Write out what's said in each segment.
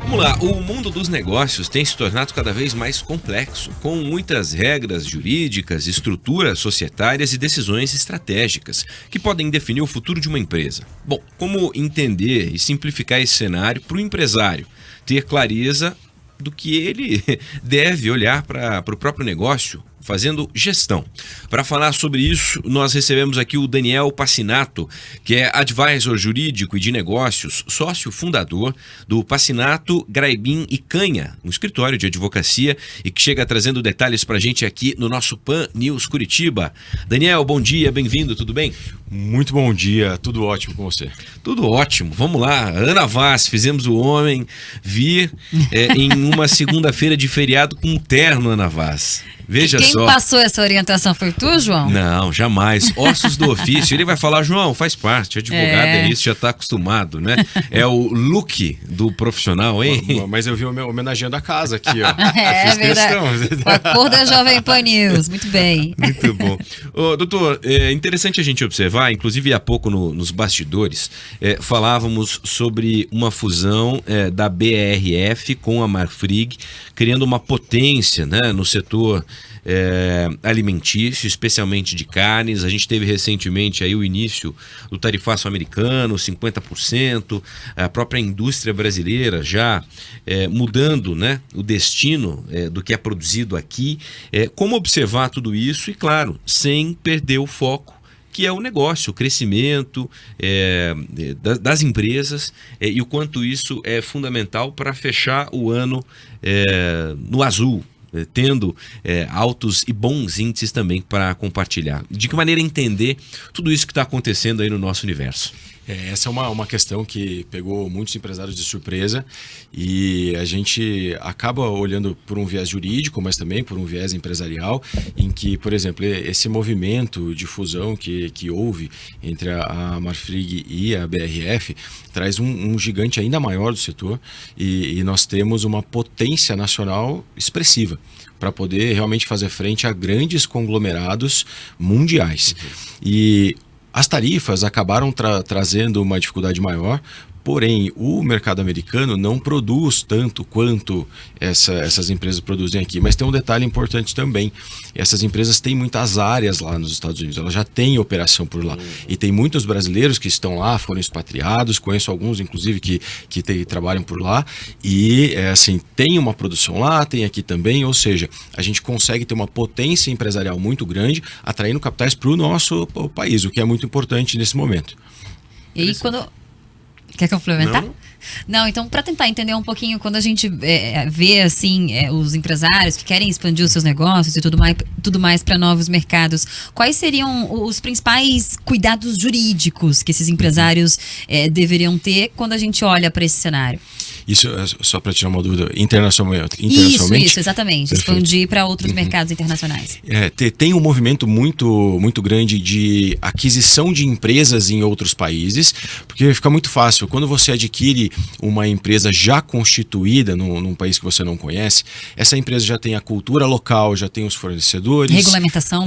Vamos lá, o mundo dos negócios tem se tornado cada vez mais complexo, com muitas regras jurídicas, estruturas societárias e decisões estratégicas que podem definir o futuro de uma empresa. Bom, como entender e simplificar esse cenário para o empresário ter clareza do que ele deve olhar para o próprio negócio, fazendo gestão. Para falar sobre isso, nós recebemos aqui o Daniel Passinato, que é advisor jurídico e de negócios, sócio fundador do Passinato, Graibin e Canha, um escritório de advocacia, e que chega trazendo detalhes para a gente aqui no nosso Pan News Curitiba. Daniel, bom dia, bem-vindo, tudo bem? Muito bom dia, tudo ótimo com você. Tudo ótimo, vamos lá. Ana Vaz, fizemos o homem vir em uma segunda-feira de feriado com um terno, Ana Vaz. Veja Quem só. passou essa orientação foi tu, João? Não, jamais. Ossos do ofício. Ele vai falar, João, faz parte, advogado é isso, já está acostumado, né? É o look do profissional, hein? Mas eu vi homenageando a casa aqui, ó. É verdade. Com a cor da Jovem Pan News, muito bem. Muito bom. Ô, doutor, é interessante a gente observar, inclusive há pouco nos bastidores, falávamos sobre uma fusão da BRF com a Marfrig, criando uma potência, né, no setor alimentício, especialmente de carnes. A gente teve recentemente aí o início do tarifaço americano, 50%, a própria indústria brasileira já mudando, né, o destino do que é produzido aqui. Como observar tudo isso e, claro, sem perder o foco, que é o negócio, o crescimento das empresas e o quanto isso é fundamental para fechar o ano no azul, tendo altos e bons índices também para compartilhar. De que maneira entender tudo isso que está acontecendo aí no nosso universo? Essa é uma questão que pegou muitos empresários de surpresa e a gente acaba olhando por um viés jurídico, mas também por um viés empresarial, em que, por exemplo, esse movimento de fusão que houve entre a Marfrig e a BRF traz um gigante ainda maior do setor e nós temos uma potência nacional expressiva para poder realmente fazer frente a grandes conglomerados mundiais. E as tarifas acabaram trazendo uma dificuldade maior, porém o mercado americano não produz tanto quanto essas empresas produzem aqui. Mas tem um detalhe importante também, essas empresas têm muitas áreas lá nos Estados Unidos, elas já têm operação por lá. E tem muitos brasileiros que estão lá, foram expatriados, conheço alguns inclusive que trabalham por lá e assim, tem uma produção lá, tem aqui também, ou seja, a gente consegue ter uma potência empresarial muito grande, atraindo capitais para o nosso país, o que é muito importante nesse momento. E aí, quando... Quer complementar? Não, então, para tentar entender um pouquinho, quando a gente vê assim, os empresários que querem expandir os seus negócios e tudo mais para novos mercados, quais seriam os principais cuidados jurídicos que esses empresários deveriam ter quando a gente olha para esse cenário? Isso, só para tirar uma dúvida, internacionalmente? Isso, exatamente. Expandir para outros mercados internacionais. Tem um movimento muito grande de aquisição de empresas em outros países, porque fica muito fácil. Quando você adquire uma empresa já constituída num país que você não conhece, essa empresa já tem a cultura local, já tem os fornecedores.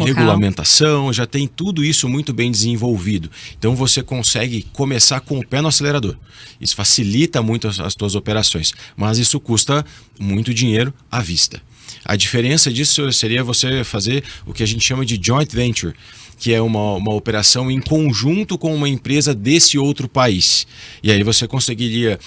Regulamentação, já tem tudo isso muito bem desenvolvido. Então você consegue começar com o pé no acelerador. Isso facilita muito as suas operações, mas isso custa muito dinheiro à vista. A diferença disso seria você fazer o que a gente chama de joint venture, que é uma operação em conjunto com uma empresa desse outro país. E aí você conseguiria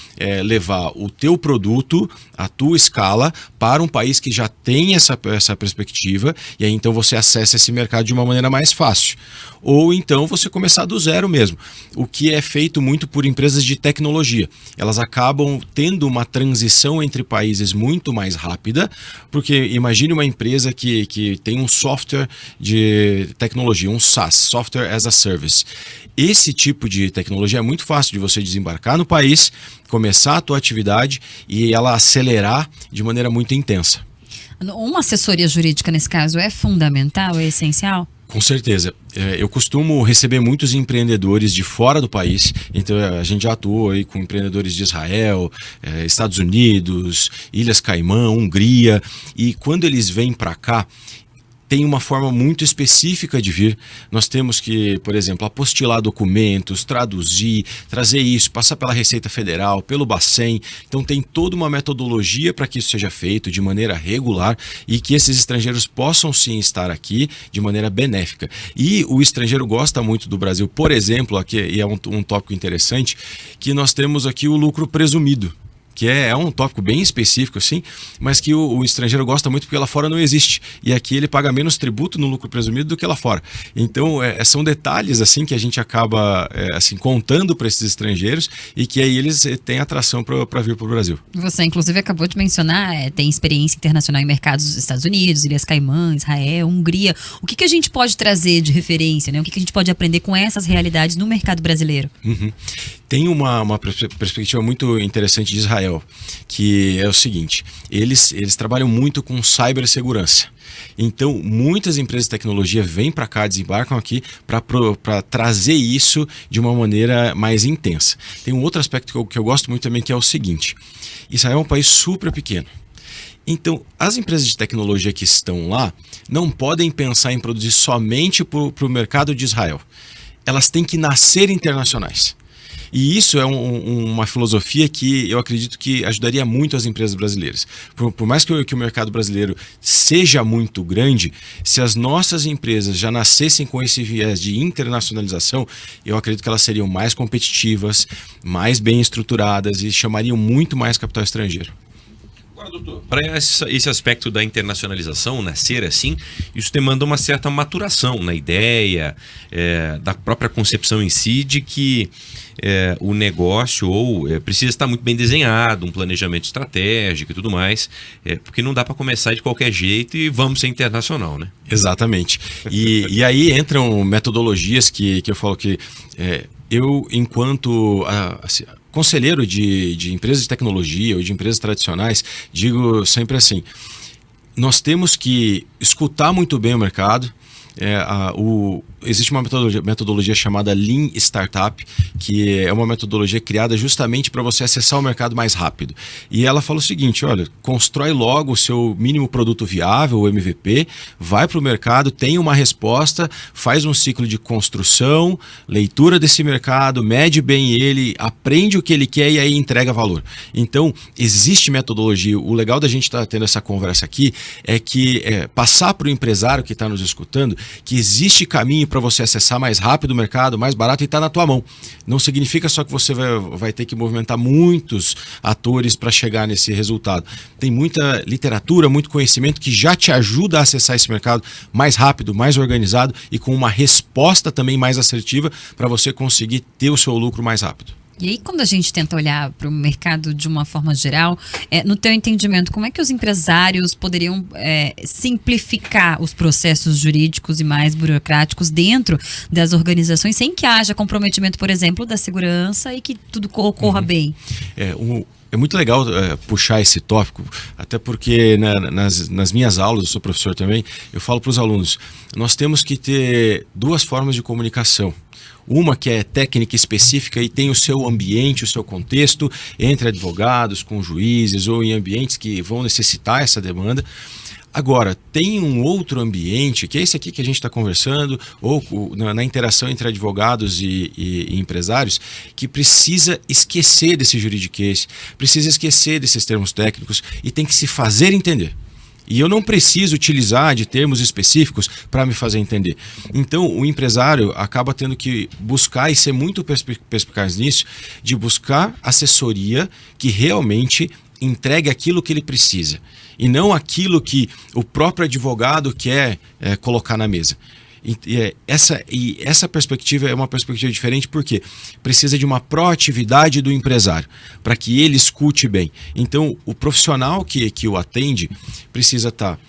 levar o teu produto, a tua escala, para um país que já tem essa perspectiva, e aí então você acessa esse mercado de uma maneira mais fácil. Ou então você começar do zero mesmo, o que é feito muito por empresas de tecnologia. Elas acabam tendo uma transição entre países muito mais rápida, porque imagine uma empresa que tem um software de tecnologia, um SaaS, Software as a Service. Esse tipo de tecnologia é muito fácil de você desembarcar no país, começar a tua atividade e ela acelerar de maneira muito intensa. Uma assessoria jurídica nesse caso é fundamental, é essencial? Com certeza. Eu costumo receber muitos empreendedores de fora do país, então a gente já atuou aí com empreendedores de Israel, Estados Unidos, Ilhas Caimã, Hungria, e quando eles vêm para cá, tem uma forma muito específica de vir. Nós temos que, por exemplo, apostilar documentos, traduzir, trazer isso, passar pela Receita Federal, pelo Bacen. Então tem toda uma metodologia para que isso seja feito de maneira regular e que esses estrangeiros possam sim estar aqui de maneira benéfica. E o estrangeiro gosta muito do Brasil, por exemplo, aqui, e é um tópico interessante, que nós temos aqui o lucro presumido, que é um tópico bem específico, assim, mas que o estrangeiro gosta muito porque lá fora não existe. E aqui ele paga menos tributo no lucro presumido do que lá fora. Então, são detalhes assim que a gente acaba assim, contando para esses estrangeiros e que aí eles têm atração para vir para o Brasil. Você, inclusive, acabou de mencionar, tem experiência internacional em mercados dos Estados Unidos, Ilhas Caimã, Israel, Hungria. O que a gente pode trazer de referência, né? O que a gente pode aprender com essas realidades no mercado brasileiro? Uhum. Tem uma perspectiva muito interessante de Israel, que é o seguinte: eles trabalham muito com cibersegurança. Então, muitas empresas de tecnologia vêm para cá, desembarcam aqui para trazer isso de uma maneira mais intensa. Tem um outro aspecto que eu gosto muito também, que é o seguinte: Israel é um país super pequeno. Então, as empresas de tecnologia que estão lá não podem pensar em produzir somente para o mercado de Israel. Elas têm que nascer internacionais. E isso é uma filosofia que eu acredito que ajudaria muito as empresas brasileiras. Por mais que o mercado brasileiro seja muito grande, se as nossas empresas já nascessem com esse viés de internacionalização, eu acredito que elas seriam mais competitivas, mais bem estruturadas e chamariam muito mais capital estrangeiro. Agora, doutor, para esse aspecto da internacionalização, nascer assim, isso demanda uma certa maturação na ideia, da própria concepção em si, de que o negócio precisa estar muito bem desenhado, um planejamento estratégico e tudo mais, porque não dá para começar de qualquer jeito e vamos ser internacional, né? Exatamente. E aí entram metodologias que eu falo que eu, enquanto conselheiro de empresas de tecnologia ou de empresas tradicionais, digo sempre assim: nós temos que escutar muito bem o mercado. Existe uma metodologia chamada Lean Startup, que é uma metodologia criada justamente para você acessar o mercado mais rápido. E ela fala o seguinte: olha, constrói logo o seu mínimo produto viável, o MVP, vai para o mercado, tem uma resposta, faz um ciclo de construção, leitura desse mercado, mede bem ele, aprende o que ele quer e aí entrega valor. Então, existe metodologia. O legal da gente estar tendo essa conversa aqui é que passar para o empresário que está nos escutando que existe caminho para você acessar mais rápido o mercado, mais barato, e está na tua mão. Não significa só que você vai ter que movimentar muitos atores para chegar nesse resultado. Tem muita literatura, muito conhecimento que já te ajuda a acessar esse mercado mais rápido, mais organizado e com uma resposta também mais assertiva para você conseguir ter o seu lucro mais rápido. E aí, quando a gente tenta olhar para o mercado de uma forma geral, no teu entendimento, como é que os empresários poderiam simplificar os processos jurídicos e mais burocráticos dentro das organizações, sem que haja comprometimento, por exemplo, da segurança e que tudo ocorra bem? É muito legal puxar esse tópico, até porque nas minhas aulas, eu sou professor também, eu falo para os alunos: nós temos que ter duas formas de comunicação. Uma que é técnica específica e tem o seu ambiente, o seu contexto, entre advogados, com juízes ou em ambientes que vão necessitar essa demanda. Agora, tem um outro ambiente, que é esse aqui que a gente está conversando, ou na interação entre advogados e empresários, que precisa esquecer desse juridiquês, precisa esquecer desses termos técnicos e tem que se fazer entender. E eu não preciso utilizar de termos específicos para me fazer entender. Então, o empresário acaba tendo que buscar e ser muito perspicaz nisso, de buscar assessoria que realmente entregue aquilo que ele precisa e não aquilo que o próprio advogado quer colocar na mesa. Essa perspectiva é uma perspectiva diferente porque precisa de uma proatividade do empresário para que ele escute bem. Então, o profissional que o atende precisa estar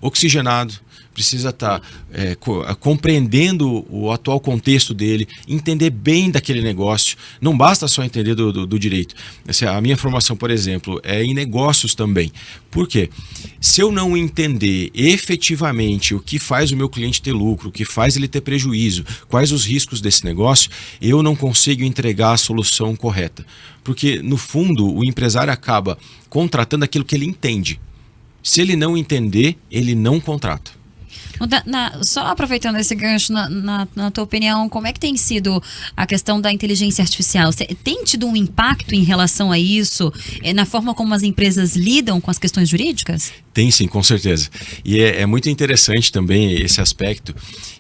oxigenado, precisa estar compreendendo o atual contexto dele, entender bem daquele negócio. Não basta só entender do direito. A minha formação, por exemplo, é em negócios também. Por quê? Se eu não entender efetivamente o que faz o meu cliente ter lucro, o que faz ele ter prejuízo, quais os riscos desse negócio, eu não consigo entregar a solução correta. Porque, no fundo, o empresário acaba contratando aquilo que ele entende. Se ele não entender, ele não contrata. Só aproveitando esse gancho, na tua opinião, como é que tem sido a questão da inteligência artificial? Tem tido um impacto em relação a isso, na forma como as empresas lidam com as questões jurídicas? Tem sim, com certeza. E é muito interessante também esse aspecto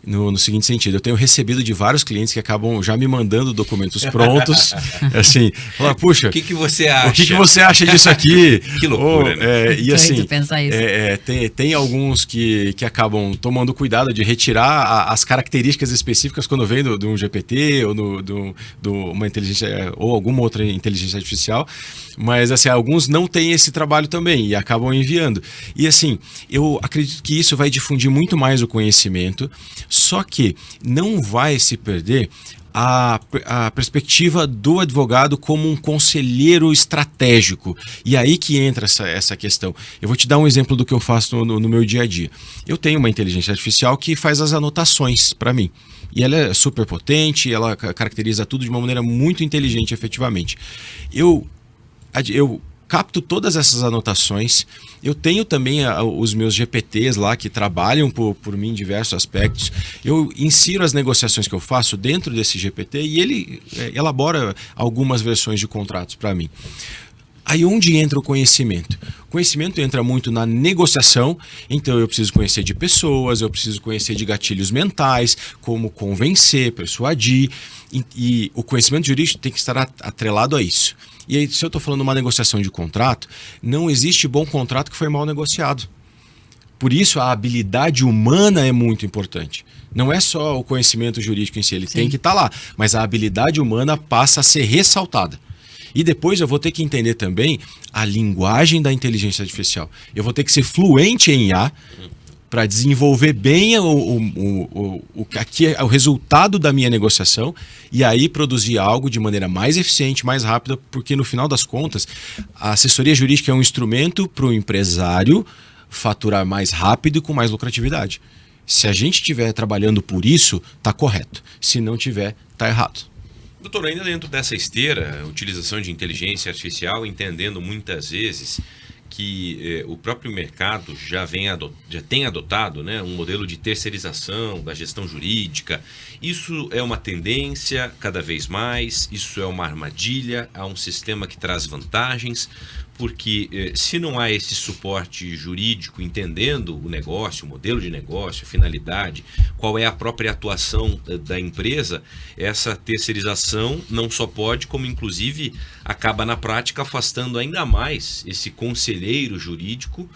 no seguinte sentido. Eu tenho recebido de vários clientes que acabam já me mandando documentos prontos. Assim, falar, puxa, o que você acha? O que você acha disso aqui? Que loucura, né? E assim, pensar isso. Tem alguns que acabam tomando cuidado de retirar as características específicas quando vem de um GPT ou de uma inteligência ou alguma outra inteligência artificial. Mas assim, alguns não têm esse trabalho também e acabam enviando. E assim, eu acredito que isso vai difundir muito mais o conhecimento, só que não vai se perder a perspectiva do advogado como um conselheiro estratégico. E aí que entra essa questão. Eu vou te dar um exemplo do que eu faço no meu dia a dia. Eu tenho uma inteligência artificial que faz as anotações para mim. E ela é super potente, ela caracteriza tudo de uma maneira muito inteligente, efetivamente. Eu capto todas essas anotações. Eu tenho também os meus GPTs lá que trabalham por mim em diversos aspectos. Eu insiro as negociações que eu faço dentro desse GPT e ele elabora algumas versões de contratos para mim. Aí onde entra o conhecimento? O conhecimento entra muito na negociação, então eu preciso conhecer de pessoas, eu preciso conhecer de gatilhos mentais, como convencer, persuadir, e o conhecimento jurídico tem que estar atrelado a isso. E aí, se eu estou falando de uma negociação de contrato, não existe bom contrato que foi mal negociado. Por isso, a habilidade humana é muito importante. Não é só o conhecimento jurídico em si, ele tem que estar lá, mas a habilidade humana passa a ser ressaltada. E depois eu vou ter que entender também a linguagem da inteligência artificial. Eu vou ter que ser fluente em IA para desenvolver bem o resultado da minha negociação e aí produzir algo de maneira mais eficiente, mais rápida, porque no final das contas, a assessoria jurídica é um instrumento para o empresário faturar mais rápido e com mais lucratividade. Se a gente estiver trabalhando por isso, está correto. Se não tiver, está errado. Doutor, ainda dentro dessa esteira, a utilização de inteligência artificial, entendendo muitas vezes que o próprio mercado já tem adotado, né, um modelo de terceirização da gestão jurídica. Isso é uma tendência cada vez mais, isso é uma armadilha, há um sistema que traz vantagens, porque se não há esse suporte jurídico entendendo o negócio, o modelo de negócio, a finalidade, qual é a própria atuação da empresa, essa terceirização não só pode, como inclusive acaba na prática afastando ainda mais esse conselheiro jurídico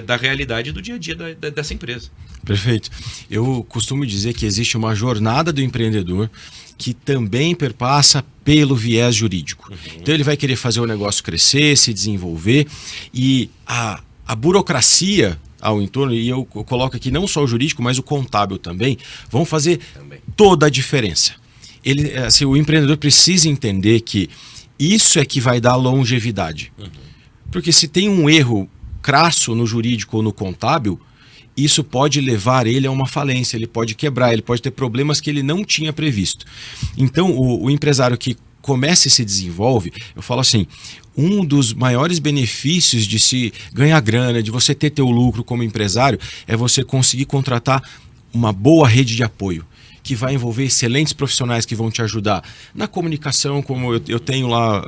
da realidade do dia a dia dessa empresa. Perfeito. Eu costumo dizer que existe uma jornada do empreendedor que também perpassa pelo viés jurídico. Então ele vai querer fazer o negócio crescer, se desenvolver e a burocracia ao entorno, e eu coloco aqui não só o jurídico, mas o contábil também, vão fazer toda a diferença. O empreendedor precisa entender que isso é que vai dar longevidade. Porque se tem um erro crasso no jurídico ou no contábil, isso pode levar ele a uma falência, ele pode quebrar, ele pode ter problemas que ele não tinha previsto. Então, o empresário que começa e se desenvolve, eu falo assim, um dos maiores benefícios de se ganhar grana, de você ter teu lucro como empresário, é você conseguir contratar uma boa rede de apoio, que vai envolver excelentes profissionais que vão te ajudar na comunicação, como eu tenho lá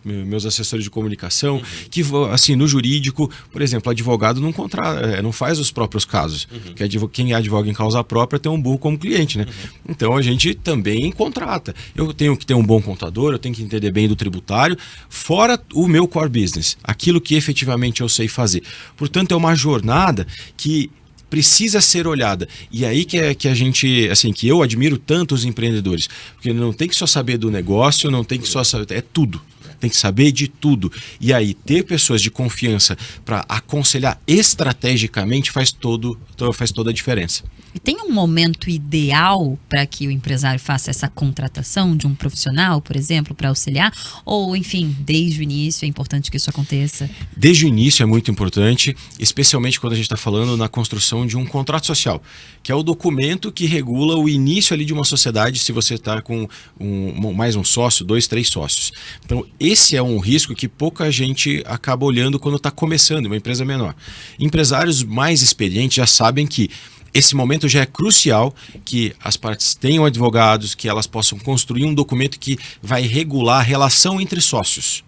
meus assessores de comunicação, que assim, no jurídico, por exemplo, advogado não faz os próprios casos, que quem advoga em causa própria tem um burro como cliente, né? Então a gente também contrata. Eu tenho que ter um bom contador, eu tenho que entender bem do tributário, fora o meu core business, aquilo que efetivamente eu sei fazer. Portanto, é uma jornada que precisa ser olhada. E aí que a gente, assim, que eu admiro tanto os empreendedores, porque não tem que só saber do negócio, não tem que só saber, é tudo. Tem que saber de tudo. E aí ter pessoas de confiança para aconselhar estrategicamente faz toda a diferença. E tem um momento ideal para que o empresário faça essa contratação de um profissional, por exemplo, para auxiliar? Ou, enfim, desde o início é importante que isso aconteça? Desde o início é muito importante, especialmente quando a gente está falando na construção de um contrato social, que é o documento que regula o início ali de uma sociedade, se você está com mais um sócio, 2, 3 sócios. Então, esse é um risco que pouca gente acaba olhando quando está começando uma empresa menor. Empresários mais experientes já sabem que esse momento já é crucial, que as partes tenham advogados, que elas possam construir um documento que vai regular a relação entre sócios.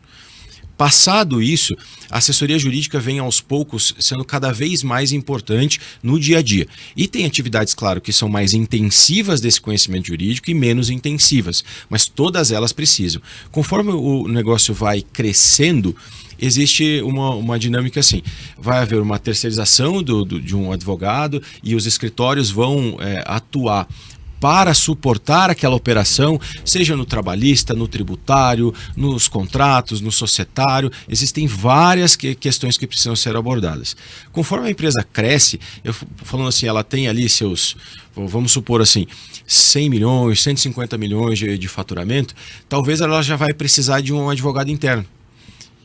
Passado isso, a assessoria jurídica vem aos poucos sendo cada vez mais importante no dia a dia. E tem atividades, claro, que são mais intensivas desse conhecimento jurídico e menos intensivas, mas todas elas precisam. Conforme o negócio vai crescendo, existe uma dinâmica assim, vai haver uma terceirização de um advogado e os escritórios vão atuar para suportar aquela operação, seja no trabalhista, no tributário, nos contratos, no societário. Existem várias questões que precisam ser abordadas. Conforme a empresa cresce, eu falando assim, ela tem ali seus, vamos supor assim, 100 milhões, 150 milhões de faturamento, talvez ela já vai precisar de um advogado interno,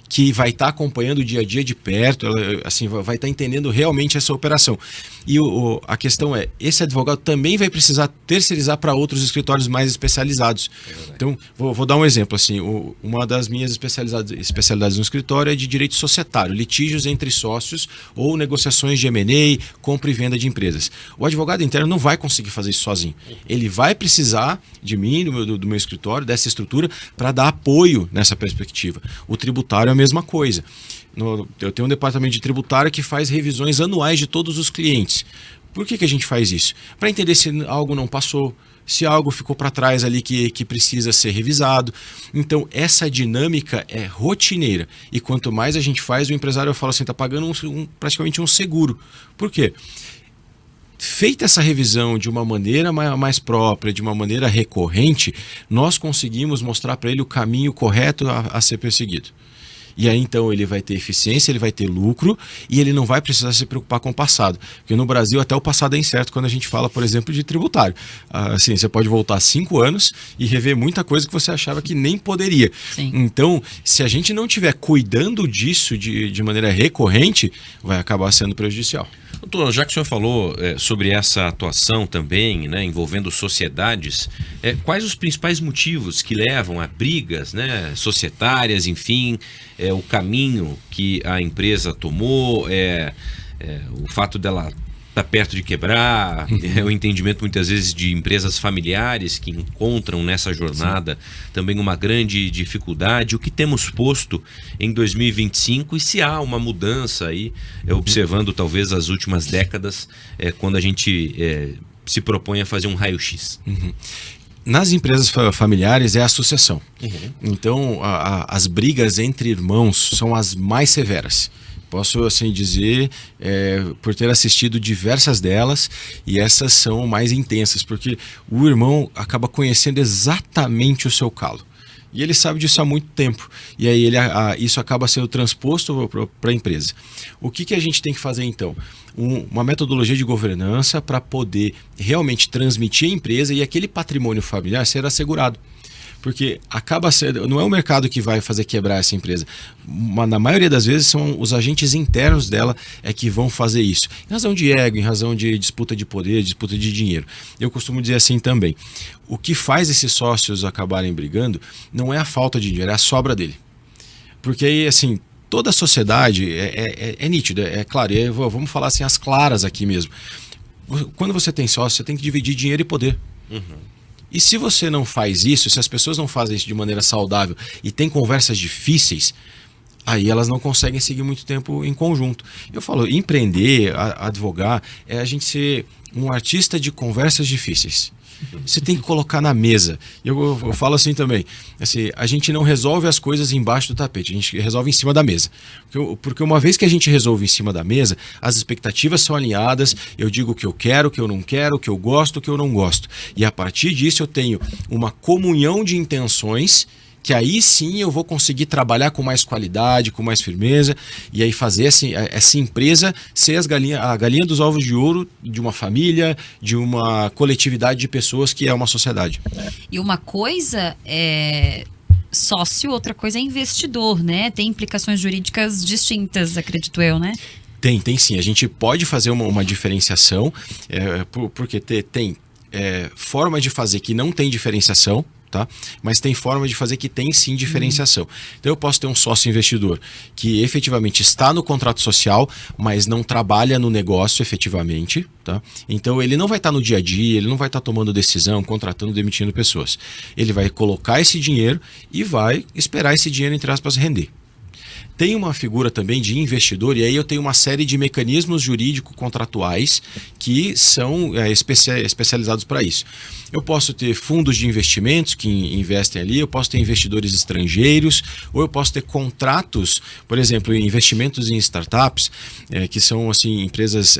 que vai estar acompanhando o dia a dia de perto, ela, assim, vai estar entendendo realmente essa operação. E a questão é, esse advogado também vai precisar terceirizar para outros escritórios mais especializados. Então, vou dar um exemplo. Assim, uma das minhas especialidades no escritório é de direito societário, litígios entre sócios ou negociações de M&A, compra e venda de empresas. O advogado interno não vai conseguir fazer isso sozinho. Ele vai precisar de mim, do meu escritório, dessa estrutura, para dar apoio nessa perspectiva. O tributário é a mesma coisa. Eu tenho um departamento de tributário que faz revisões anuais de todos os clientes. Por que a gente faz isso? Para entender se algo não passou, se algo ficou para trás ali que precisa ser revisado. Então, essa dinâmica é rotineira. E quanto mais a gente faz, o empresário fala assim, está pagando praticamente um seguro. Por quê? Feita essa revisão de uma maneira mais própria, de uma maneira recorrente, nós conseguimos mostrar para ele o caminho correto a ser perseguido. E aí então ele vai ter eficiência, ele vai ter lucro e ele não vai precisar se preocupar com o passado. Porque no Brasil até o passado é incerto quando a gente fala, por exemplo, de tributário. Assim, você pode voltar 5 anos e rever muita coisa que você achava que nem poderia. Sim. Então, se a gente não estiver cuidando disso de maneira recorrente, vai acabar sendo prejudicial. Doutor, já que o senhor falou sobre essa atuação também, né, envolvendo sociedades, quais os principais motivos que levam a brigas, né, societárias, enfim, o caminho que a empresa tomou, o fato dela estar perto de quebrar, o entendimento muitas vezes de empresas familiares que encontram nessa jornada também uma grande dificuldade, o que temos posto em 2025 e se há uma mudança aí, observando talvez as últimas décadas, quando a gente se propõe a fazer um raio-x. Nas empresas familiares é a sucessão. Então, as brigas entre irmãos são as mais severas. Posso assim dizer, por ter assistido diversas delas, e essas são mais intensas, porque o irmão acaba conhecendo exatamente o seu calo. E ele sabe disso há muito tempo. E aí isso acaba sendo transposto para a empresa. O que a gente tem que fazer então? Uma metodologia de governança para poder realmente transmitir a empresa e aquele patrimônio familiar ser assegurado. Porque acaba sendo, não é o mercado que vai fazer quebrar essa empresa. Na maioria das vezes são os agentes internos dela que vão fazer isso. Em razão de ego, em razão de disputa de poder, disputa de dinheiro. Eu costumo dizer assim também. O que faz esses sócios acabarem brigando não é a falta de dinheiro, é a sobra dele. Porque aí, assim, toda a sociedade é nítida, é claro. Vamos falar assim, as claras aqui mesmo. Quando você tem sócio, você tem que dividir dinheiro e poder. E se você não faz isso, se as pessoas não fazem isso de maneira saudável e tem conversas difíceis, aí elas não conseguem seguir muito tempo em conjunto. Eu falo, empreender, advogar, é a gente ser um artista de conversas difíceis. Você tem que colocar na mesa. Eu falo assim também, assim, a gente não resolve as coisas embaixo do tapete, a gente resolve em cima da mesa. Porque uma vez que a gente resolve em cima da mesa, as expectativas são alinhadas, eu digo o que eu quero, o que eu não quero, o que eu gosto, o que eu não gosto. E a partir disso eu tenho uma comunhão de intenções, que aí sim eu vou conseguir trabalhar com mais qualidade, com mais firmeza, e aí fazer essa empresa ser a galinha dos ovos de ouro de uma família, de uma coletividade de pessoas que é uma sociedade. E uma coisa é sócio, outra coisa é investidor, né? Tem implicações jurídicas distintas, acredito eu, né? Tem sim. A gente pode fazer uma diferenciação, porque tem forma de fazer que não tem diferenciação. tá? Mas tem forma de fazer que tem sim diferenciação. Então eu posso ter um sócio investidor que efetivamente está no contrato social, mas não trabalha no negócio efetivamente, tá? Então ele não vai estar no dia a dia, ele não vai estar tomando decisão, contratando, demitindo pessoas. Ele vai colocar esse dinheiro e vai esperar esse dinheiro, entre aspas, render. Tem uma figura também de investidor, e aí eu tenho uma série de mecanismos jurídico-contratuais que são especializados para isso. Eu posso ter fundos de investimentos que investem ali, eu posso ter investidores estrangeiros, ou eu posso ter contratos, por exemplo, investimentos em startups, que são assim, empresas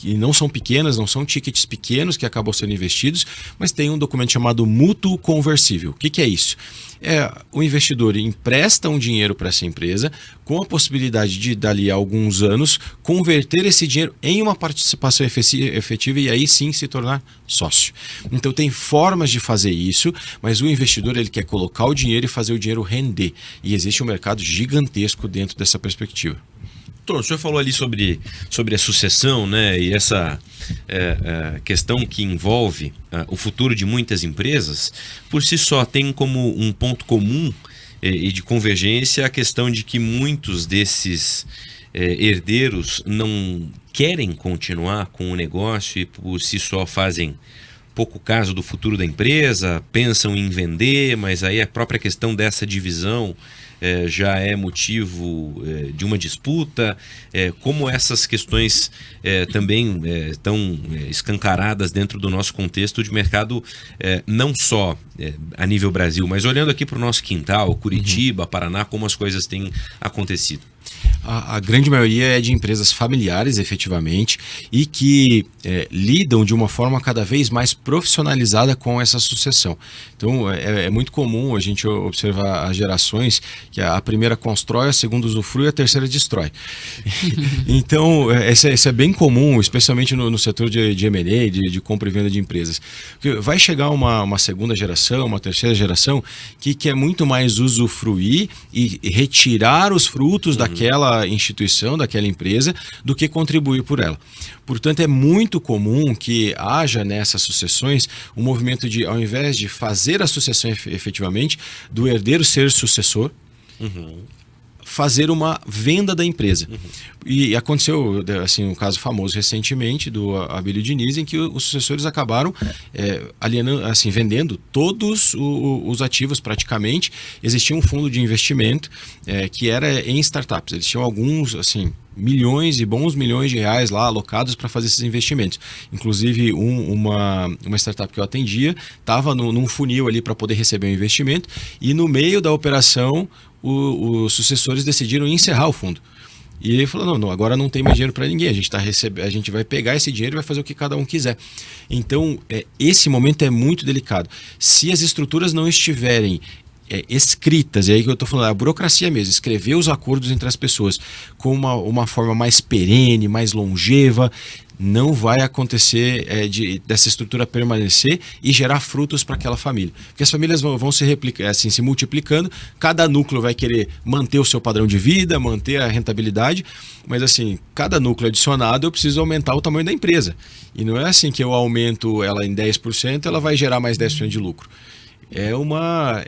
e não são pequenas, não são tickets pequenos que acabam sendo investidos, mas tem um documento chamado mútuo conversível. O que é isso? O investidor empresta um dinheiro para essa empresa com a possibilidade de, dali a alguns anos, converter esse dinheiro em uma participação efetiva e aí sim se tornar sócio. Então tem formas de fazer isso, mas o investidor ele quer colocar o dinheiro e fazer o dinheiro render. E existe um mercado gigantesco dentro dessa perspectiva. Doutor, o senhor falou ali sobre a sucessão, né? E essa questão que envolve o futuro de muitas empresas, por si só tem como um ponto comum e de convergência a questão de que muitos desses herdeiros não querem continuar com o negócio e por si só fazem pouco caso do futuro da empresa, pensam em vender, mas aí a própria questão dessa divisão já é motivo de uma disputa. Como essas questões também estão escancaradas dentro do nosso contexto de mercado, não só a nível Brasil, mas olhando aqui para o nosso quintal, Curitiba, Paraná, como as coisas têm acontecido. A grande maioria é de empresas familiares, efetivamente, e que lidam de uma forma cada vez mais profissionalizada com essa sucessão. Então, é muito comum a gente observar as gerações que a primeira constrói, a segunda usufrui e a terceira destrói. Então, isso é bem comum, especialmente no setor de M&A, de compra e venda de empresas. Porque vai chegar uma segunda geração, uma terceira geração, que quer muito mais usufruir e retirar os frutos daquela instituição, daquela empresa, do que contribuir por ela. Portanto, é muito comum que haja nessas sucessões um movimento de, ao invés de fazer a sucessão efetivamente, do herdeiro ser sucessor, fazer uma venda da empresa. E aconteceu assim, um caso famoso recentemente do Abílio Diniz, em que os sucessores acabaram alienando, assim, vendendo todos os ativos praticamente. Existia um fundo de investimento que era em startups. Eles tinham alguns, assim, milhões e bons milhões de reais lá alocados para fazer esses investimentos. Inclusive, uma startup que eu atendia estava num funil ali para poder receber um investimento, e no meio da operação os sucessores decidiram encerrar o fundo. E ele falou, não, agora não tem mais dinheiro para ninguém, a gente vai pegar esse dinheiro e vai fazer o que cada um quiser. Então, esse momento é muito delicado. Se as estruturas não estiverem escritas, e aí que eu estou falando, a burocracia mesmo, escrever os acordos entre as pessoas com uma forma mais perene, mais longeva, não vai acontecer dessa estrutura permanecer e gerar frutos para aquela família. Porque as famílias vão se multiplicando, cada núcleo vai querer manter o seu padrão de vida, manter a rentabilidade, mas assim, cada núcleo adicionado eu preciso aumentar o tamanho da empresa. E não é assim que eu aumento ela em 10%, ela vai gerar mais 10% de lucro. É uma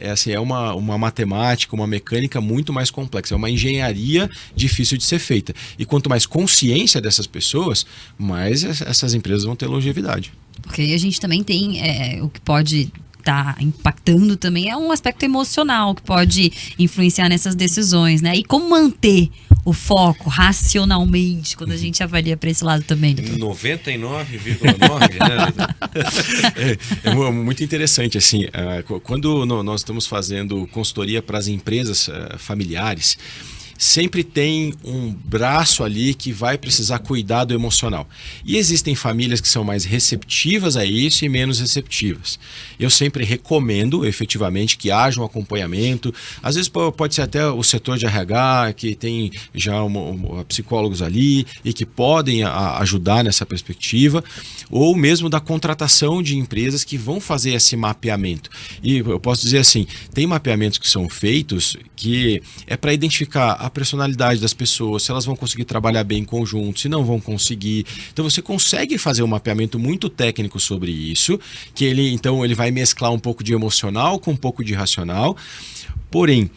matemática, uma mecânica muito mais complexa, é uma engenharia difícil de ser feita. E quanto mais consciência dessas pessoas, mais essas empresas vão ter longevidade. Porque a gente também tem o que pode estar impactando também é um aspecto emocional que pode influenciar nessas decisões, né? E como manter o foco racionalmente quando a gente avalia para esse lado também? 99,9%, né? É muito interessante, assim, quando nós estamos fazendo consultoria para as empresas familiares, sempre tem um braço ali que vai precisar cuidar do emocional. E existem famílias que são mais receptivas a isso e menos receptivas. Eu sempre recomendo, efetivamente, que haja um acompanhamento. Às vezes pode ser até o setor de RH, que tem já psicólogos ali e que podem ajudar nessa perspectiva, ou mesmo da contratação de empresas que vão fazer esse mapeamento. E eu posso dizer assim, tem mapeamentos que são feitos que é para identificar a personalidade das pessoas, se elas vão conseguir trabalhar bem em conjunto, se não vão conseguir. Então você consegue fazer um mapeamento muito técnico sobre isso, que ele vai mesclar um pouco de emocional com um pouco de racional. Porém,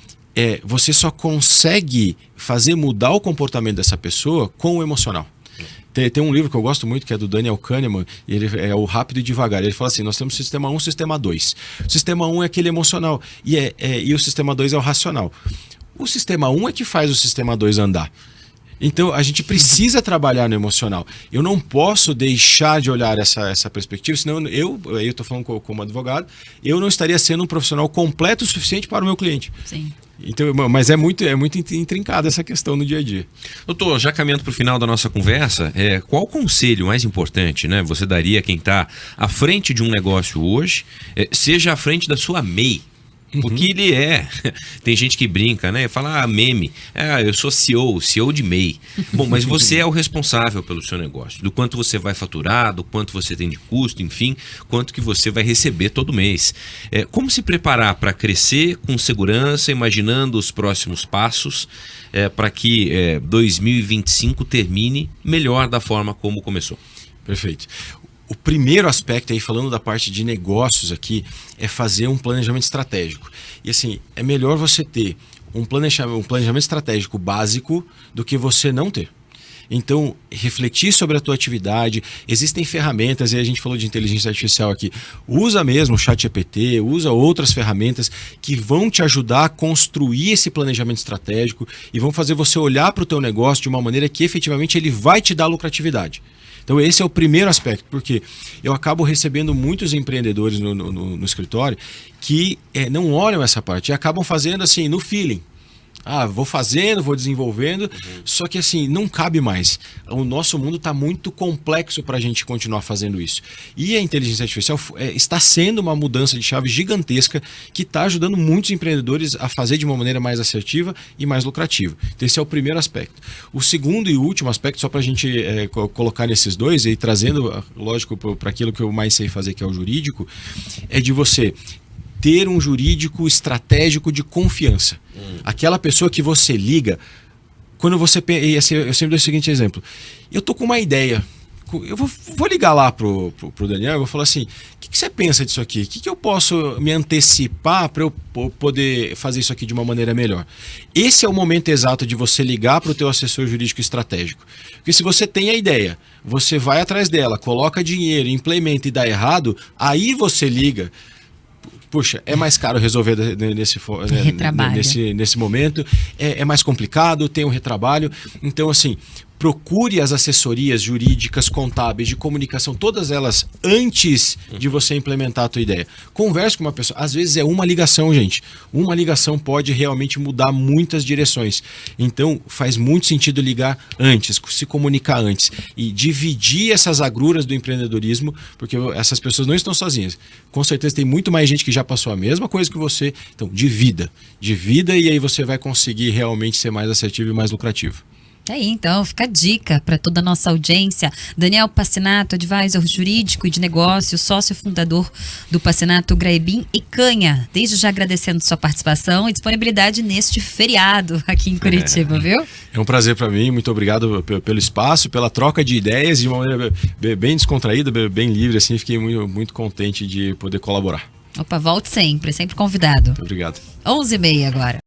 você só consegue fazer mudar o comportamento dessa pessoa com o emocional. Tem um livro que eu gosto muito, que é do Daniel Kahneman, e ele é o Rápido e Devagar. Ele fala assim, nós temos sistema 1 e sistema 2. O sistema 1 é aquele emocional e o sistema 2 é o racional. O sistema 1 é que faz o sistema 2 andar. Então, a gente precisa trabalhar no emocional. Eu não posso deixar de olhar essa perspectiva, senão eu estou falando como advogado, eu não estaria sendo um profissional completo o suficiente para o meu cliente. Sim. Então, mas é muito intrincada essa questão no dia a dia. Doutor, já caminhando para o final da nossa conversa, qual o conselho mais importante, né, você daria a quem está à frente de um negócio hoje, seja à frente da sua MEI? Porque ele tem gente que brinca, né? Fala, meme, eu sou CEO de MEI. Bom, mas você é o responsável pelo seu negócio, do quanto você vai faturar, do quanto você tem de custo, enfim, quanto que você vai receber todo mês. Como se preparar para crescer com segurança, imaginando os próximos passos, para que 2025 termine melhor da forma como começou? Perfeito. O primeiro aspecto aí, falando da parte de negócios aqui, é fazer um planejamento estratégico. E assim, é melhor você ter um planejamento estratégico básico do que você não ter. Então, refletir sobre a tua atividade, existem ferramentas, e a gente falou de inteligência artificial aqui, usa mesmo o ChatGPT, usa outras ferramentas que vão te ajudar a construir esse planejamento estratégico e vão fazer você olhar para o teu negócio de uma maneira que efetivamente ele vai te dar lucratividade. Então esse é o primeiro aspecto, porque eu acabo recebendo muitos empreendedores no escritório que não olham essa parte e acabam fazendo assim, no feeling. Vou fazendo, vou desenvolvendo, só que assim, não cabe mais. O nosso mundo está muito complexo para a gente continuar fazendo isso. E a inteligência artificial está sendo uma mudança de chave gigantesca que está ajudando muitos empreendedores a fazer de uma maneira mais assertiva e mais lucrativa. Então esse é o primeiro aspecto. O segundo e último aspecto, só para a gente colocar nesses dois e trazendo, lógico, para aquilo que eu mais sei fazer, que é o jurídico, é de você ter um jurídico estratégico de confiança. Aquela pessoa que você liga, quando você... Eu sempre dou o seguinte exemplo. Eu tô com uma ideia. Eu vou ligar lá pro Daniel e vou falar assim, o que você pensa disso aqui? O que eu posso me antecipar para eu poder fazer isso aqui de uma maneira melhor? Esse é o momento exato de você ligar para o teu assessor jurídico estratégico. Porque se você tem a ideia, você vai atrás dela, coloca dinheiro, implementa e dá errado, aí você liga. Puxa, é mais caro resolver nesse momento, é mais complicado, tem um retrabalho. Então, assim, procure as assessorias jurídicas, contábeis, de comunicação, todas elas antes de você implementar a tua ideia. Converse com uma pessoa. Às vezes é uma ligação, gente. Uma ligação pode realmente mudar muitas direções. Então, faz muito sentido ligar antes, se comunicar antes e dividir essas agruras do empreendedorismo, porque essas pessoas não estão sozinhas. Com certeza tem muito mais gente que já passou a mesma coisa que você. Então, divida e aí você vai conseguir realmente ser mais assertivo e mais lucrativo. Aí, então, fica a dica para toda a nossa audiência. Daniel Passinato, advisor jurídico e de negócios, sócio fundador do Passinato Graebin e Canha. Desde já agradecendo sua participação e disponibilidade neste feriado aqui em Curitiba, viu? É um prazer para mim, muito obrigado pelo espaço, pela troca de ideias de uma maneira bem descontraída, bem livre, assim, fiquei muito contente de poder colaborar. Opa, volte sempre convidado. Muito obrigado. 11h30 agora.